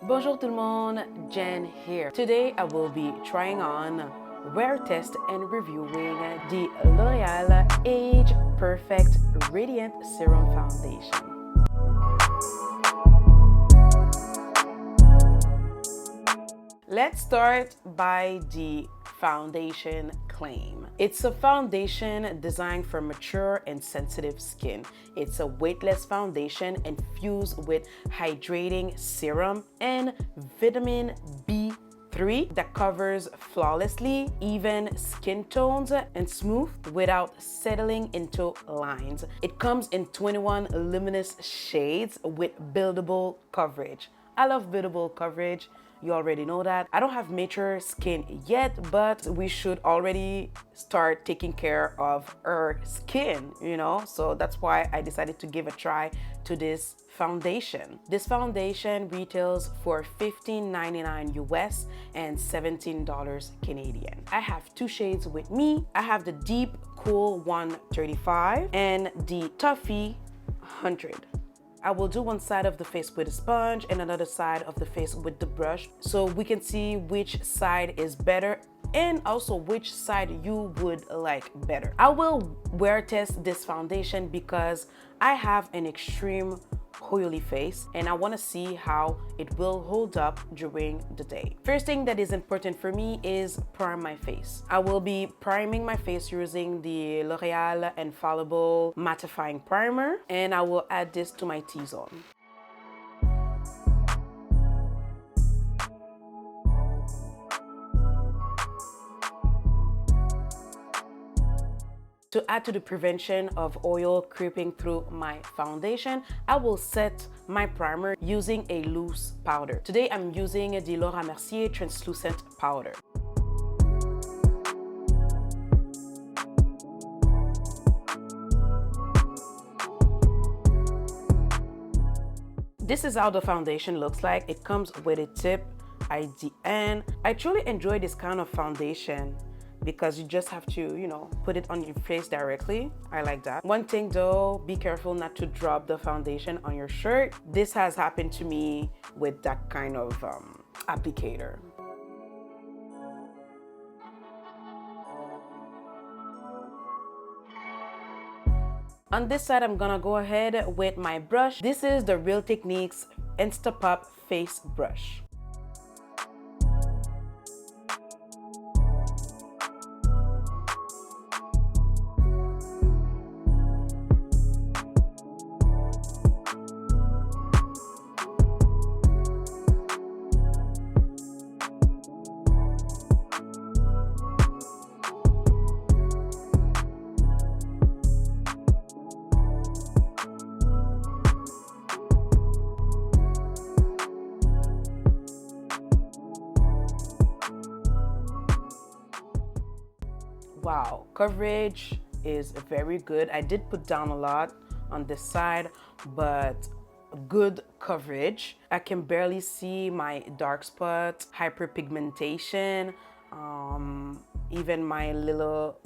Bonjour tout le monde, Jen here. Today I will be trying on, wear test and reviewing the L'Oreal Age Perfect Radiant Serum Foundation. Let's start by the foundation claim. It's a foundation designed for mature and sensitive skin. It's a weightless foundation infused with hydrating serum and vitamin B3 that covers flawlessly even skin tones and smooth without settling into lines. It comes in 21 luminous shades with buildable coverage. I love buildable coverage. You already know that. I don't have mature skin yet, but we should already start taking care of our skin, you know? So that's why I decided to give a try to this foundation. This foundation retails for $15.99 US and $17 Canadian. I have two shades with me. I have the Deep Cool 135 and the Toffee 100. I will do one side of the face with a sponge and another side of the face with the brush so we can see which side is better and also which side you would like better. I will wear test this foundation because I have an extreme oily face and I want to see how it will hold up during the day. First thing that is important for me is prime my face. I will be priming my face using the L'Oreal Infallible mattifying primer and I will add this to my T-zone. To add to the prevention of oil creeping through my foundation, I will set my primer using a loose powder. Today I'm using the Laura Mercier translucent powder. This is how the foundation looks like. It comes with a tip at the end. I truly enjoy this kind of foundation because you just have to, you know, put it on your face directly. I like that. One thing though, be careful not to drop the foundation on your shirt. This has happened to me with that kind of applicator. On this side, I'm gonna go ahead with my brush. This is the Real Techniques Instapop Face Brush. Wow, coverage is very good. I did put down a lot on this side, but good coverage. I can barely see my dark spots, hyperpigmentation, even my little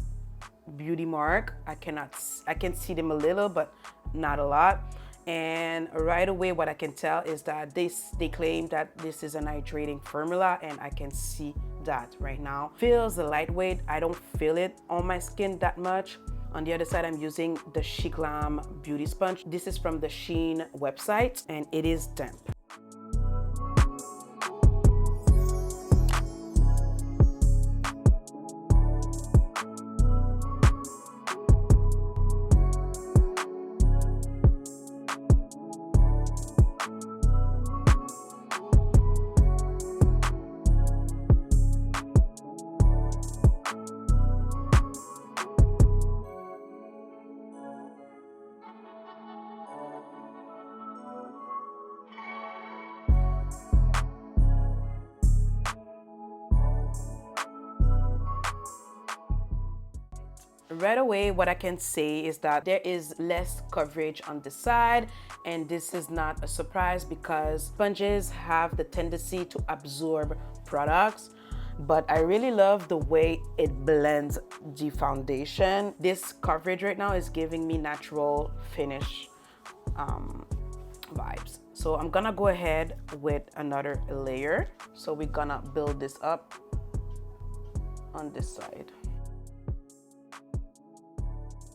beauty mark. I can see them a little, but not a lot. And right away, what I can tell is that they claim that this is an hydrating formula, and I can see that right now. Feels lightweight. I don't feel it on my skin that much. On the other side, I'm using the She Glam Beauty Sponge. This is from the Shein website, and it is damp. Right away, what I can say is that there is less coverage on the side, and this is not a surprise because sponges have the tendency to absorb products. But I really love the way it blends the foundation. This coverage right now is giving me natural finish vibes. So I'm gonna go ahead with another layer. So we're gonna build this up on this side.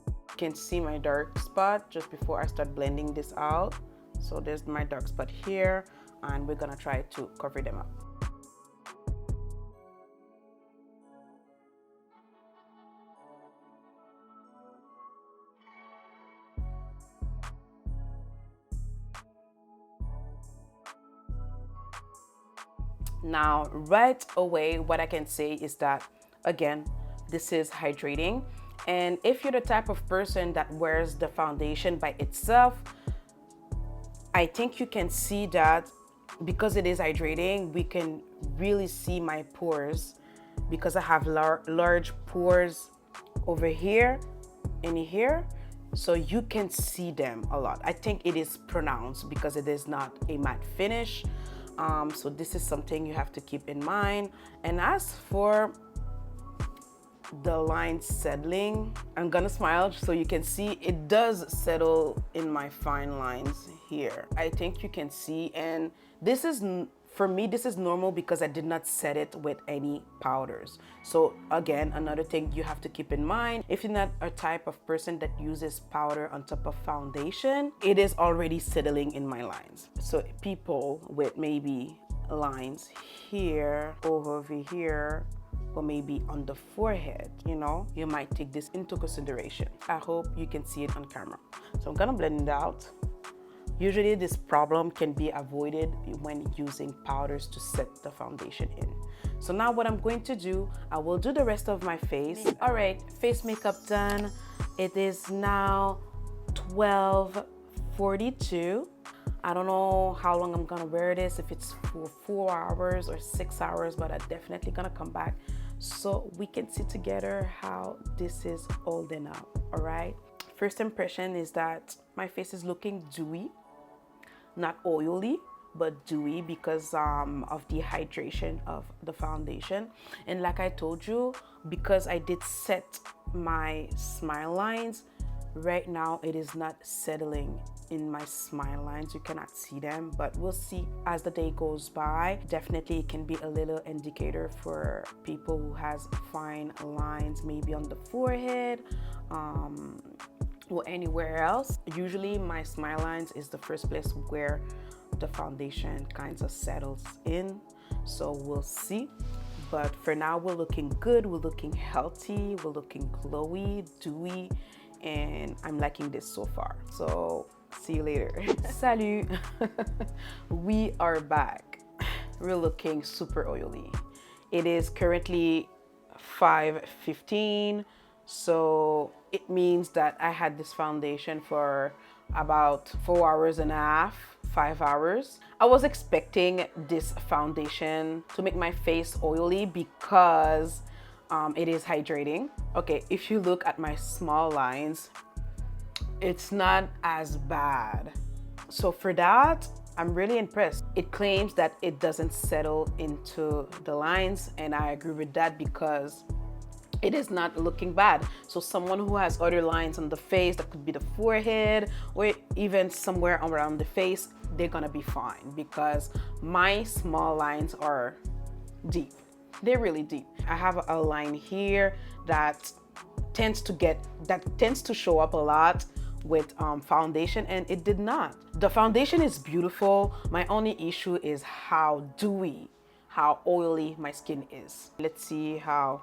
You can see my dark spot just before I start blending this out. So there's my dark spot here, and we're gonna try to cover them up. Now, right away, what I can say is that, again, this is hydrating. And if you're the type of person that wears the foundation by itself, I think you can see that because it is hydrating, we can really see my pores because I have large pores over here and here. So you can see them a lot. I think it is pronounced because it is not a matte finish. So this is something you have to keep in mind. And as for the line settling, I'm gonna smile so you can see it does settle in my fine lines here. I think you can see, and this is, for me, this is normal because I did not set it with any powders. So again, another thing you have to keep in mind, if you're not a type of person that uses powder on top of foundation, it is already settling in my lines. So people with maybe lines here, over here, or maybe on the forehead, you know, you might take this into consideration. I hope you can see it on camera. So I'm gonna blend it out. Usually this problem can be avoided when using powders to set the foundation in. So now what I'm going to do, I will do the rest of my face. All right, face makeup done. It is now 12:42. I don't know how long I'm gonna wear this, if it's for 4 hours or 6 hours, but I'm definitely gonna come back so we can see together how this is holding up, all right? First impression is that my face is looking dewy, not oily, but dewy because of the hydration of the foundation. And like I told you, because I did set my smile lines, right now it is not settling in my smile lines. You cannot see them, but we'll see as the day goes by. Definitely it can be a little indicator for people who has fine lines, maybe on the forehead, or anywhere else. Usually my smile lines is the first place where the foundation kind of settles in, so we'll see. But for now, we're looking good, we're looking healthy, we're looking glowy, dewy, and I'm liking this so far. So see you later. Salut. We are back. We're looking super oily. It is currently 5:15, so it means that I had this foundation for about 4 hours and a half, 5 hours. I was expecting this foundation to make my face oily because it is hydrating. Okay, if you look at my small lines, it's not as bad. So for that, I'm really impressed. It claims that it doesn't settle into the lines, and I agree with that because it is not looking bad. So someone who has other lines on the face, that could be the forehead or even somewhere around the face, they're gonna be fine because my small lines are deep. They're really deep. I have a line here that tends to show up a lot with foundation, and it did not. The foundation is beautiful. My only issue is how dewy, how oily my skin is. Let's see how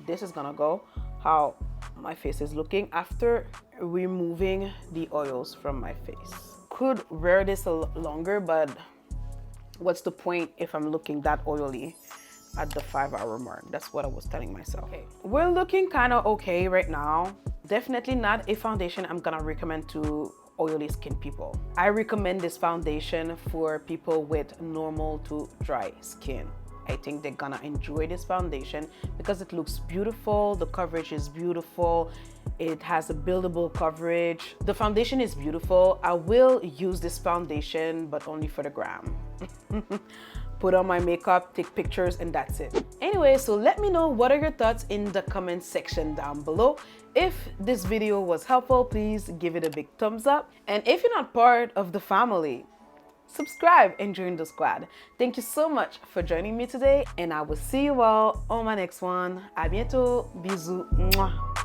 this is gonna go, how my face is looking after removing the oils from my face. Could wear this a lot longer, but what's the point if I'm looking that oily at the 5 hour mark? That's what I was telling myself. Okay. We're looking kind of okay right now. Definitely not a foundation I'm gonna recommend to oily skin people. I recommend this foundation for people with normal to dry skin. I think they're gonna enjoy this foundation because it looks beautiful, the coverage is beautiful, it has a buildable coverage. The foundation is beautiful. I will use this foundation, but only for the gram. Put on my makeup, take pictures, and that's it. Anyway, so let me know what are your thoughts in the comment section down below. If this video was helpful, please give it a big thumbs up. And if you're not part of the family, subscribe and join the squad. Thank you so much for joining me today, and I will see you all on my next one. À bientôt. Bisous. Mwah.